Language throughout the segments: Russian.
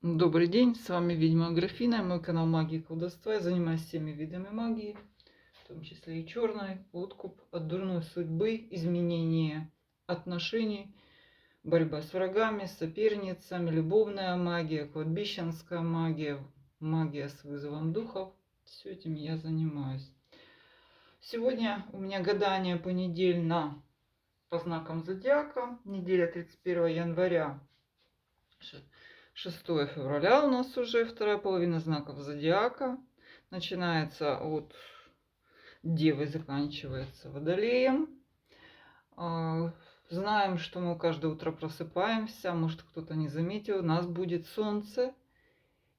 Добрый день, с вами ведьма Аграфина, мой канал Магии и колдовства. Я занимаюсь всеми видами магии, в том числе и черной, откуп от дурной судьбы, изменение отношений, борьба с врагами, с соперницами, любовная магия, кладбищенская магия, магия с вызовом духов. Все этим я занимаюсь. Сегодня у меня гадание понедельно по знакам зодиака, неделя 31 января. 6 февраля у нас уже вторая половина знаков зодиака. Начинается от Девы, заканчивается Водолеем. Знаем, что мы каждое утро просыпаемся, может кто-то не заметил, у нас будет Солнце.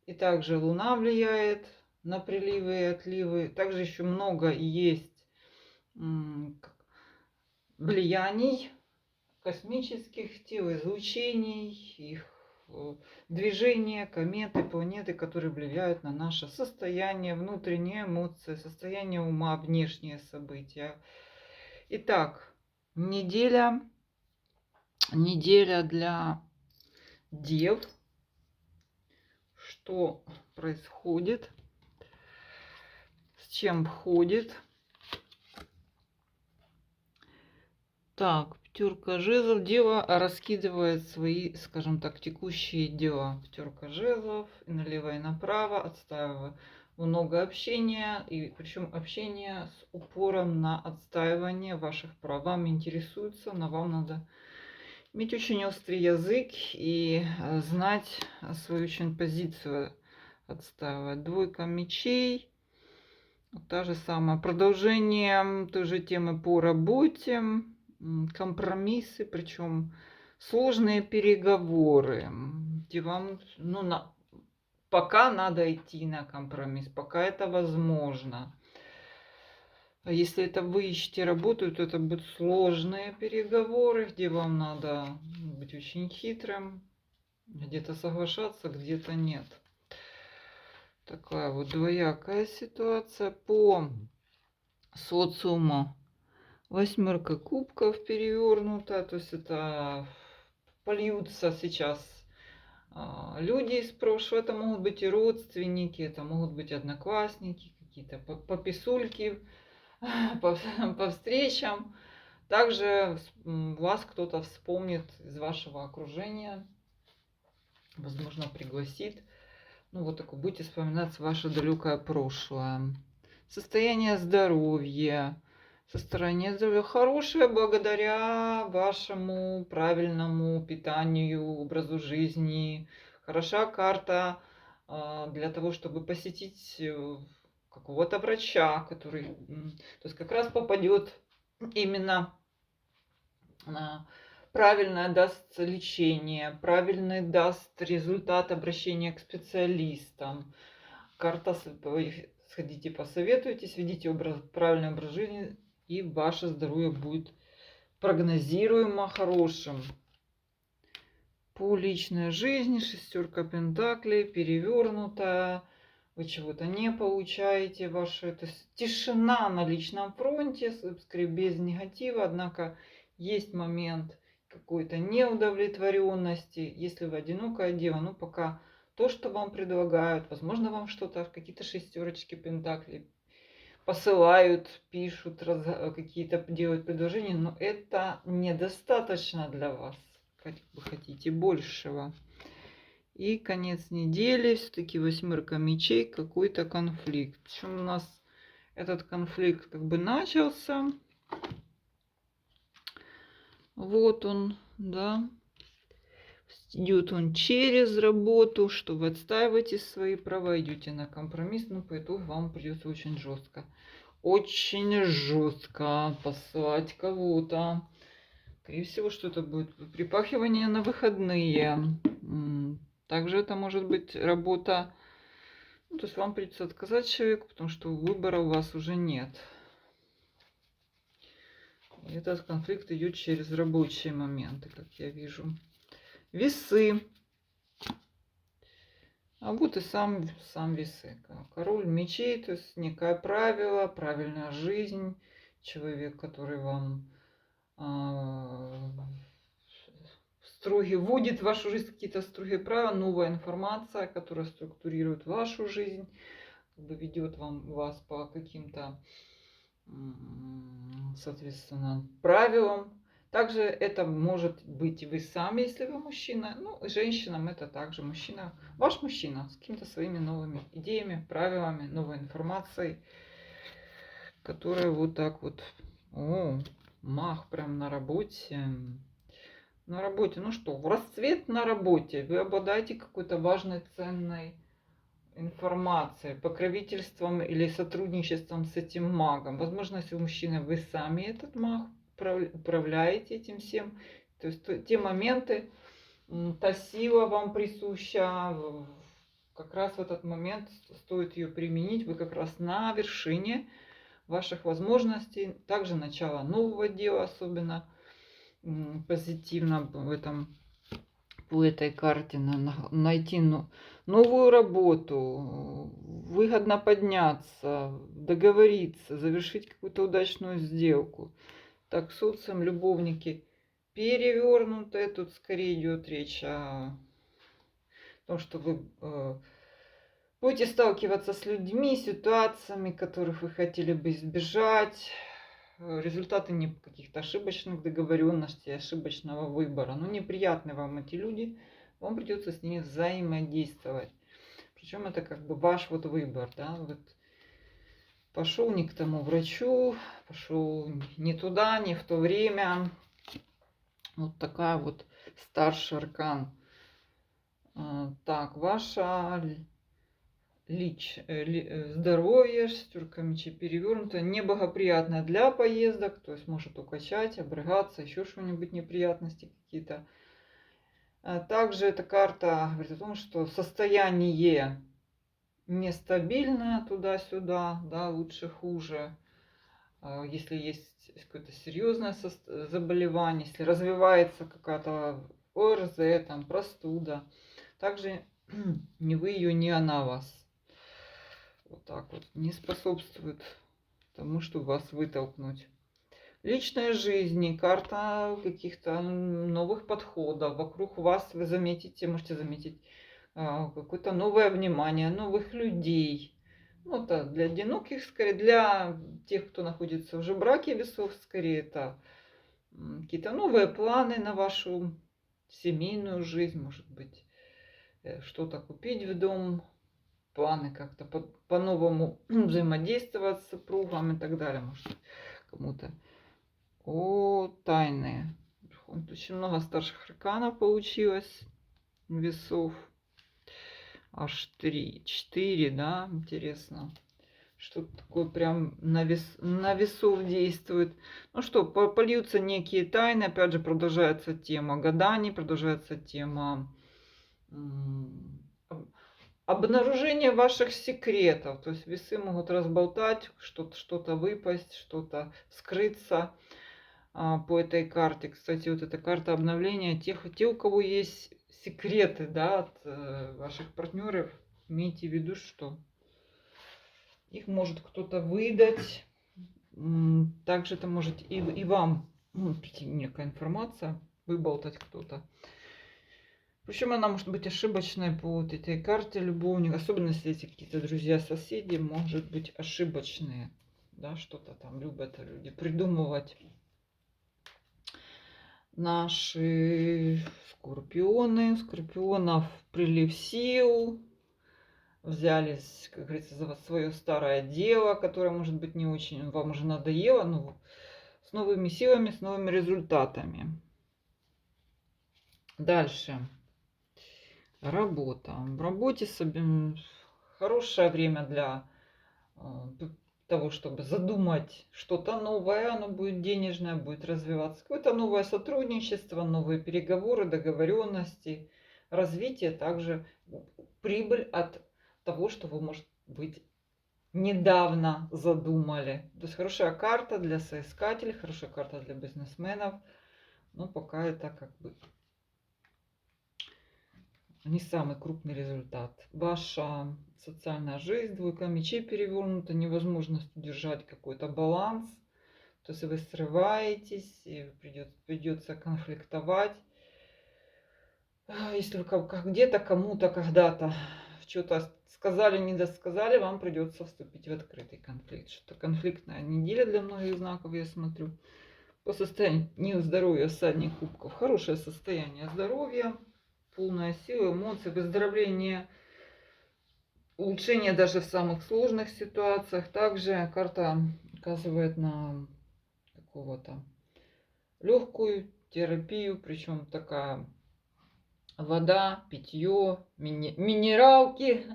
И также Луна влияет на приливы и отливы. Также еще много есть влияний космических тел, излучений, их движения, кометы, планеты, которые влияют на наше состояние, внутренние эмоции, состояние ума, внешние события. Итак, неделя для дев. Что происходит? С чем входит? Так, пятерка жезлов. Дева раскидывает свои, скажем так, текущие дела. Пятерка жезлов и налево, и направо, отстаивая много общения, и причем общение с упором на отстаивание ваших прав. Вам интересуется, но вам надо иметь очень острый язык и знать свою очень позицию отстаивать. Двойка мечей. Та же самая. Продолжение той же темы по работе. Компромиссы, причем сложные переговоры, где вам пока надо идти на компромисс, пока это возможно. А если это вы ищете работу, то это будут сложные переговоры, где вам надо быть очень хитрым, где-то соглашаться, где-то нет. Такая вот двоякая ситуация по социуму. Восьмерка кубков перевернута, то есть это польются сейчас люди из прошлого. Это могут быть и родственники, это могут быть одноклассники, какие-то пописульки по встречам. Также вас кто-то вспомнит из вашего окружения, возможно, пригласит. Ну вот такое, будете вспоминать ваше далекое прошлое. Состояние здоровья. Состояние здоровья хорошее благодаря вашему правильному питанию, образу жизни. Хороша карта для того, чтобы посетить какого-то врача, который, то есть как раз попадет именно правильное даст лечение, правильный даст результат обращения к специалистам. Карта, сходите, посоветуйтесь, ведите правильный образ жизни, и ваше здоровье будет прогнозируемо хорошим. По личной жизни шестерка пентаклей перевернутая. Вы чего-то не получаете. То есть тишина на личном фронте, скорее без негатива, однако есть момент какой-то неудовлетворенности. Если вы одинокая дева, пока то, что вам предлагают, возможно, вам что-то, какие-то шестерочки пентаклей посылают, пишут, какие-то делают предложения, но это недостаточно для вас. Вы хотите большего. И конец недели, все-таки восьмерка мечей, какой-то конфликт. Причем у нас этот конфликт как бы начался. Вот он, да. Идет он через работу, что вы отстаиваете свои права, идете на компромисс, но по итогу вам придется очень жестко послать кого-то. Скорее всего, что это будет припахивание на выходные. Также это может быть работа. То есть вам придется отказать человеку, потому что выбора у вас уже нет. И этот конфликт идет через рабочие моменты, как я вижу. Весы. А вот и сам весы. Король мечей, то есть некое правило, правильная жизнь. Человек, который вам строгие, вводит в вашу жизнь какие-то строгие правила, новая информация, которая структурирует вашу жизнь, как бы ведет вас по каким-то, соответственно, правилам. Также это может быть и вы сами, если вы мужчина. Ну, женщинам это также мужчина, ваш мужчина с какими-то своими новыми идеями, правилами, новой информацией, которая вот так вот, о, мах прям на работе. На работе, ну что, в расцвет на работе. Вы обладаете какой-то важной, ценной информацией, покровительством или сотрудничеством с этим магом. Возможно, если вы мужчина, вы сами этот маг, управляете этим всем. То есть те моменты, та сила вам присуща, как раз в этот момент стоит ее применить. Вы как раз на вершине ваших возможностей. Также начало нового дела, особенно позитивно в этом, по этой карте найти новую работу, выгодно подняться, договориться, завершить какую-то удачную сделку. Так, социум, любовники перевернутые. Тут скорее идет речь о том, что вы будете сталкиваться с людьми, ситуациями, которых вы хотели бы избежать. Результаты не каких-то ошибочных договоренностей, ошибочного выбора. Ну, неприятны вам эти люди, вам придется с ними взаимодействовать. Причем это как бы ваш вот выбор, да, вот пошел не к тому врачу, пошел не туда, не в то время. Вот такая вот старший аркан. Так, ваша здоровье, шестерка мечей перевернута, неблагоприятное для поездок, то есть может укачать, обрыгаться, еще что-нибудь, неприятности какие-то. Также эта карта говорит о том, что состояние нестабильное туда-сюда, да, лучше хуже. Если есть какое-то серьезное заболевание, если развивается какая-то ОРЗ, там, простуда, также ни вы ее, ни она вас. Вот так вот. Не способствует тому, чтобы вас вытолкнуть. Личная жизнь, карта каких-то новых подходов. Вокруг вас вы заметите, можете заметить какое-то новое внимание, новых людей. Ну, это для одиноких, скорее, для тех, кто находится уже в браке весов, скорее, это какие-то новые планы на вашу семейную жизнь, может быть, что-то купить в дом, планы как-то по-новому взаимодействовать с супругом и так далее. Может, кому-то. О, тайны. Очень много старших арканов получилось. Весов. Аж 4, да? Интересно. Что-то такое прям на весов действует. Ну что, польются некие тайны. Опять же, продолжается тема гаданий, продолжается тема обнаружение ваших секретов. То есть весы могут разболтать, что-то выпасть, что-то скрыться по этой карте. Кстати, вот эта карта обновления те, у кого есть секреты, да, от ваших партнеров, имейте в виду, что их может кто-то выдать. Также это может и вам прийти некая информация, выболтать кто-то. Причем она может быть ошибочной по вот этой карте любовника, особенно если эти какие-то друзья, соседи, может быть ошибочные. Да, что-то там любят люди придумывать. Наши скорпионы, скорпионов прилив сил, взялись, как говорится, за свое старое дело, которое, может быть, не очень вам уже надоело, но с новыми силами, с новыми результатами. Дальше. Работа. В работе хорошее время для того, чтобы задумать что-то новое, оно будет денежное, будет развиваться. Какое-то новое сотрудничество, новые переговоры, договоренности, развитие, также прибыль от того, что вы, может быть, недавно задумали. То есть хорошая карта для соискателей, хорошая карта для бизнесменов. Но пока это как бы не самый крупный результат. Ваша социальная жизнь, двойка мечей перевернута, невозможность удержать какой-то баланс. То есть вы срываетесь, и придется конфликтовать. Если вы где-то, кому-то, когда-то что-то сказали, не досказали, вам придется вступить в открытый конфликт. Что-то конфликтная неделя для многих знаков, я смотрю. По состоянию здоровья всадник кубков. Хорошее состояние здоровья, полная сила, эмоций, выздоровление, улучшение даже в самых сложных ситуациях. Также карта указывает на какого-то легкую терапию, причем такая вода, питье, минералки,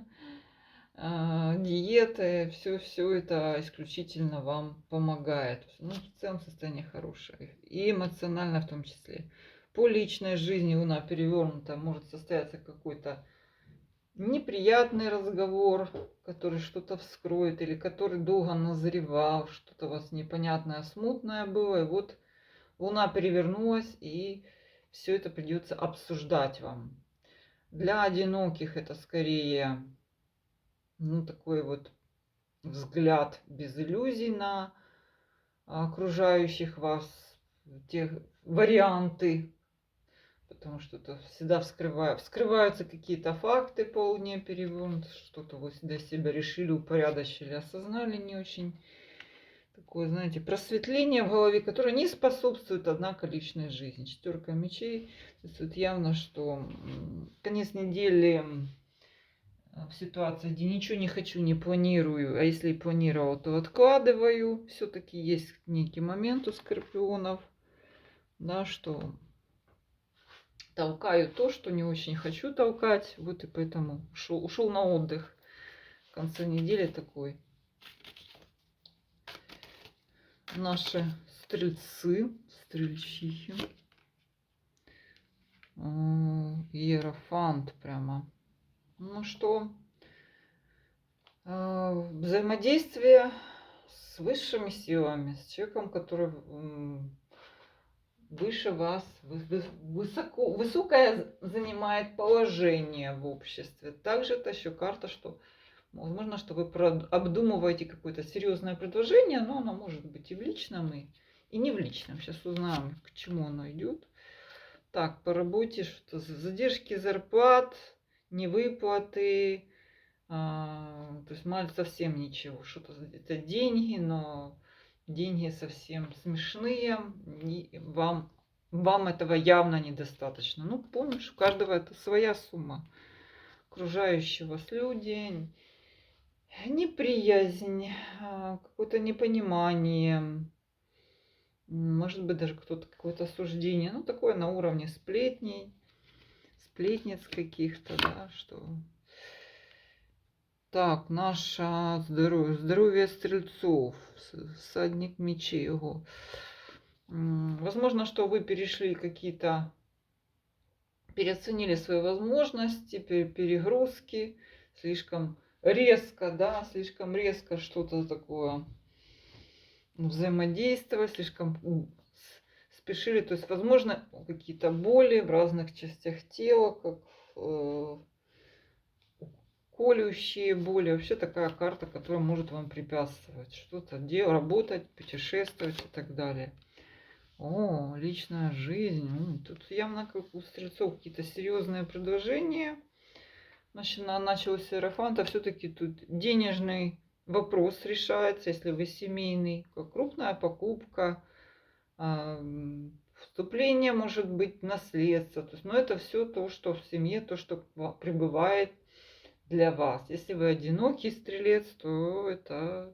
диеты, все это исключительно вам помогает. Ну, в целом состояние хорошее. И эмоционально в том числе. По личной жизни Луна перевернута, может состояться какой-то неприятный разговор, который что-то вскроет, или который долго назревал, что-то у вас непонятное, смутное было. И вот Луна перевернулась, и все это придется обсуждать вам. Для одиноких это скорее, ну, такой вот взгляд без иллюзий на окружающих вас, те варианты, потому что это всегда вскрываются какие-то факты по Луне перевернут, что-то вы для себя решили, упорядочили, осознали не очень. Такое, знаете, просветление в голове, которое не способствует, однако, личной жизни. Четверка мечей. То есть вот явно, что конец недели в ситуации, где ничего не хочу, не планирую, а если и планировал, то откладываю. Все-таки есть некий момент у скорпионов, да, что толкаю то, что не очень хочу толкать. Вот и поэтому ушел на отдых. В конце недели такой. Наши стрельцы, стрельчихи. Иерофант прямо. Ну что, взаимодействие с высшими силами, с человеком, который выше вас, высокое занимает положение в обществе. Также это еще карта, что возможно, что вы обдумываете какое-то серьезное предложение, но оно может быть и в личном, и не в личном. Сейчас узнаем, к чему оно идет. Так, по работе что-то задержки зарплат, невыплаты, то есть мало совсем ничего. Что-то это деньги, но деньги совсем смешные, и вам этого явно недостаточно. Ну, помнишь, у каждого это своя сумма. Окружающие вас люди, неприязнь, какое-то непонимание, может быть, даже кто-то какое-то осуждение, ну, такое на уровне сплетней, сплетниц каких-то, да, что... Так, наше здоровье стрельцов, всадник мечей его. Возможно, что вы перешли какие-то, переоценили свои возможности, перегрузки, слишком резко, да, слишком резко что-то такое взаимодействовать, слишком спешили. То есть, возможно, какие-то боли в разных частях тела, как колющие боли. Вообще такая карта, которая может вам препятствовать что-то делать, работать, путешествовать и так далее. О, личная жизнь. Тут явно как у стрельцов какие-то серьезные предложения. Начался иерофант, а все-таки тут денежный вопрос решается, если вы семейный, как крупная покупка, вступление, может быть, наследство. То есть, но это все то, что в семье, то, что пребывает для вас. Если вы одинокий стрелец, то это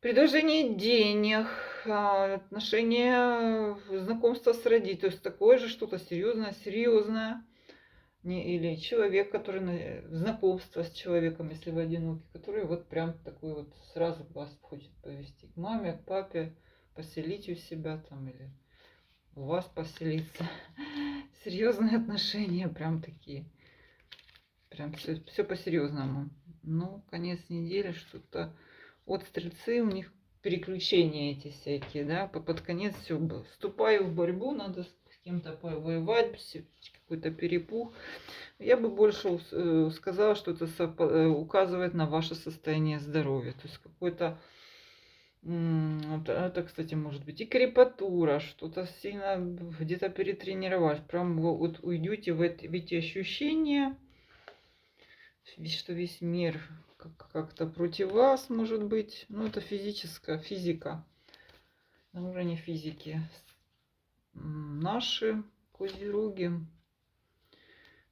предложение денег, отношения, знакомство с родителями. То есть такое же что-то серьезное, серьезное. Или человек, который знакомство с человеком, если вы одиноки, который вот прям такой вот сразу вас хочет повести к маме, к папе, поселить у себя там или у вас поселиться. Серьезные отношения, прям такие. Прям все по-серьезному. Ну, конец недели, что-то от стрельцы, у них переключения эти всякие, да, под конец все, вступаю в борьбу, надо с кем-то воевать, какой-то перепух. Я бы больше сказала, что это указывает на ваше состояние здоровья. То есть какой-то Вот это, кстати, может быть и крепатура, что-то сильно где-то перетренировать. Прям вот уйдете в эти ощущения, что весь мир как-то против вас, может быть. Ну, это физика, на уровне физики. Наши козероги.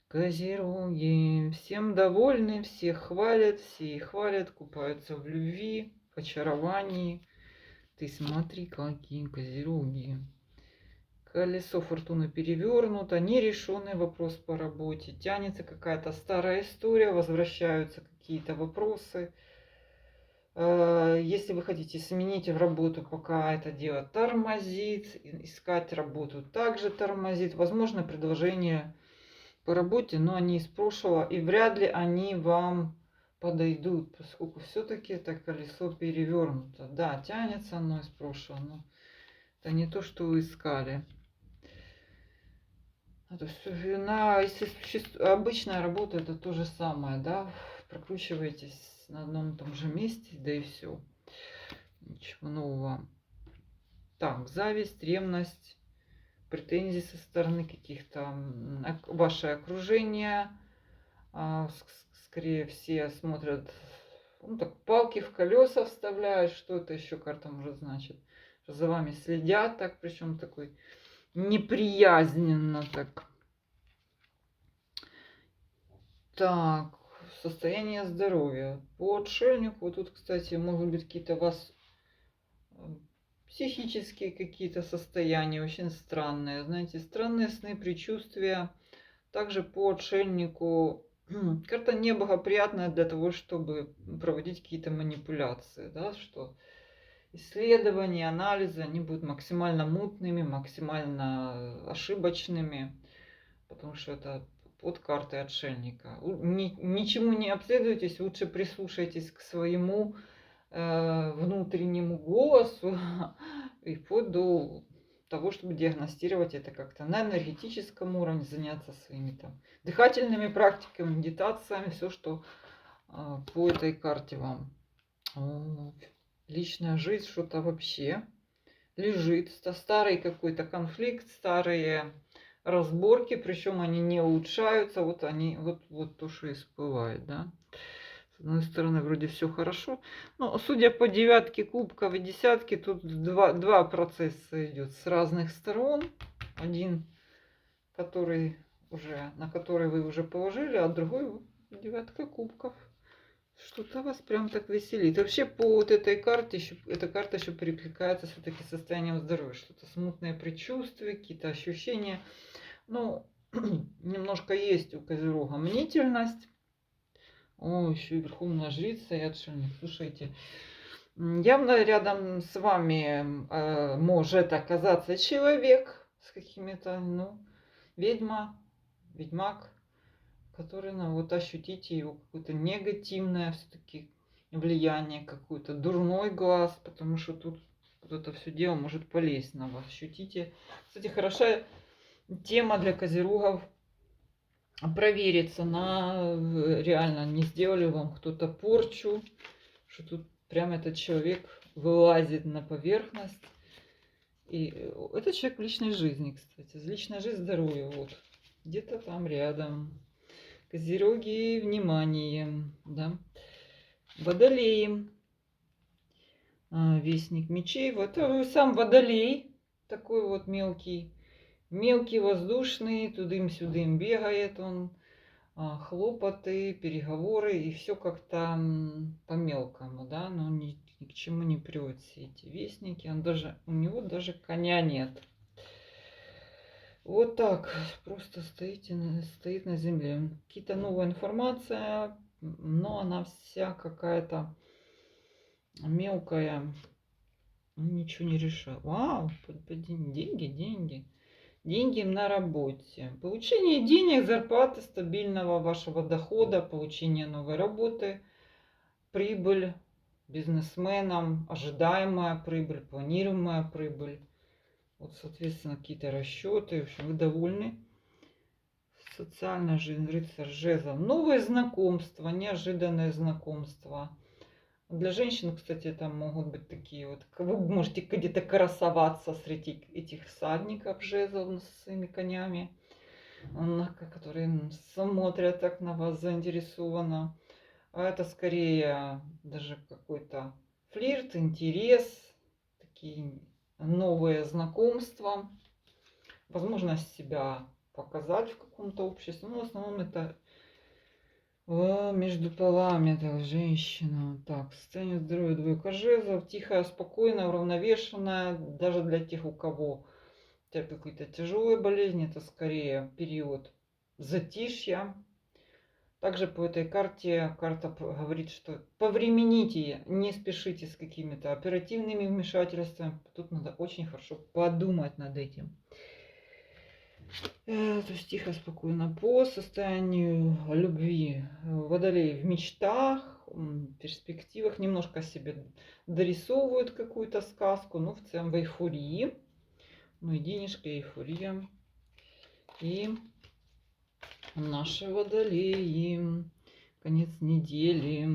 Козероги. Всем довольны, всех хвалят, все их хвалят, купаются в любви, в очаровании. Ты смотри, какие козероги. Колесо фортуны перевернуто, нерешенный вопрос по работе. Тянется какая-то старая история, возвращаются какие-то вопросы. Если вы хотите сменить в работу, пока это дело тормозит, искать работу также тормозит. Возможно, предложение по работе, но они из прошлого, и вряд ли они вам подойдут, поскольку все-таки это колесо перевернуто. Да, тянется оно из прошлого, но это не то, что вы искали. Это если обычная работа, это то же самое, да, прокручиваетесь на одном и том же месте, да и все. Ничего нового. Так, зависть, ревность, претензии со стороны каких-то ваше окружение. Скорее все смотрят, ну так, палки в колеса вставляют, что это еще карта может значить. За вами следят так, причем такой неприязненно так. Так, состояние здоровья. По отшельнику, вот тут, кстати, могут быть какие-то у вас психические какие-то состояния, очень странные. Знаете, странные сны, предчувствия. Также по отшельнику карта неблагоприятная для того, чтобы проводить какие-то манипуляции, да, что исследования, анализы, они будут максимально мутными, максимально ошибочными, потому что это под картой отшельника. Ничему не обследуйтесь, лучше прислушайтесь к своему внутреннему голосу и вплоть до того, чтобы диагностировать это как-то на энергетическом уровне, заняться своими там дыхательными практиками, медитациями, все, что по этой карте вам. Личная жизнь что-то вообще лежит. Старый какой-то конфликт, старые разборки, причем они не улучшаются. Вот они, вот то, что и всплывает, да. С одной стороны, вроде все хорошо. Но судя по девятке кубков и десятке, тут два процесса идет с разных сторон. Один, на который вы уже положили, а другой девятка кубков. Что-то вас прям так веселит. Вообще по вот этой карте, эта карта еще перекликается все-таки состоянием здоровья. Что-то смутное предчувствие, какие-то ощущения. Ну, немножко есть у Козерога мнительность. О, еще и Верховная Жрица и Отшельник. Слушайте, явно рядом с вами может оказаться человек с какими-то, ну, ведьмак, который, ну, вот ощутите его какое-то негативное все-таки влияние, какой-то дурной глаз, потому что тут вот это все дело может полезть на вас. Ощутите. Кстати, хорошая тема для козерогов провериться на реально не сделали вам кто-то порчу, что тут прям этот человек вылазит на поверхность. И это человек в личной жизни, кстати. Личная жизнь, здоровье, вот. Где-то там рядом. Козероги, внимание, да. Водолеи. Вестник мечей. Вот сам водолей. Такой вот мелкий. Мелкий, воздушный. Тудым-сюдым бегает он. Хлопоты, переговоры. И все как-то по-мелкому, да. Но ни к чему не приводит все эти вестники. У него даже коня нет. Вот так, просто стоит на земле. Какие-то новая информация, но она вся какая-то мелкая. Ничего не решает. Вау, деньги. Деньги на работе. Получение денег, зарплаты, стабильного вашего дохода, получение новой работы, прибыль бизнесменам, ожидаемая прибыль, планируемая прибыль. Вот, соответственно, какие-то расчеты. В общем, вы довольны. Социальная жизнь, рыцарь жезлов. Новые знакомства, неожиданные знакомства. Для женщин, кстати, это могут быть такие вот, вы можете где-то красоваться среди этих всадников жезлов с своими конями, которые смотрят так на вас заинтересованно. А это скорее даже какой-то флирт, интерес, такие новые знакомства, возможность себя показать в каком-то обществе. Ну, в основном это между полами, это женщина. Так, состояние здоровья, двойка жезлов, тихая, спокойная, уравновешенная, даже для тех, у кого терпят какие-то тяжелые болезни, это скорее период затишья. Также по этой карте карта говорит, что повремените, не спешите с какими-то оперативными вмешательствами. Тут надо очень хорошо подумать над этим. То есть тихо, спокойно. По состоянию любви водолей в мечтах, перспективах, немножко себе дорисовывают какую-то сказку, но в целом в эйфории. Ну и денежка, и эйфория. И наши водолеи. Конец недели.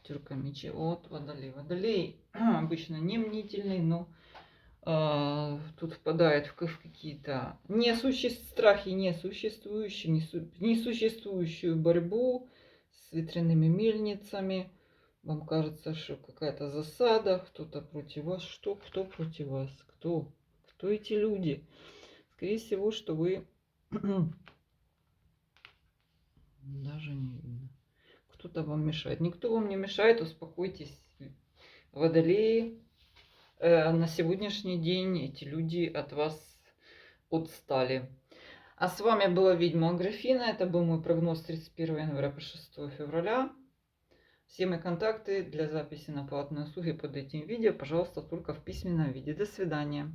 Пятерка мечей. Вот водолей. Водолей обычно не мнительный, но тут впадает в какие-то страхи несуществующую борьбу с ветряными мельницами. Вам кажется, что какая-то засада, кто-то против вас. Что? Кто против вас? Кто? Кто эти люди? Скорее всего, что вы даже не видно. Кто-то вам мешает. Никто вам не мешает, успокойтесь, водолеи. На сегодняшний день эти люди от вас отстали. А с вами была ведьма Аграфена. Это был мой прогноз 31 января по 6 февраля. Все мои контакты для записи на платные услуги под этим видео, пожалуйста, только в письменном виде. До свидания.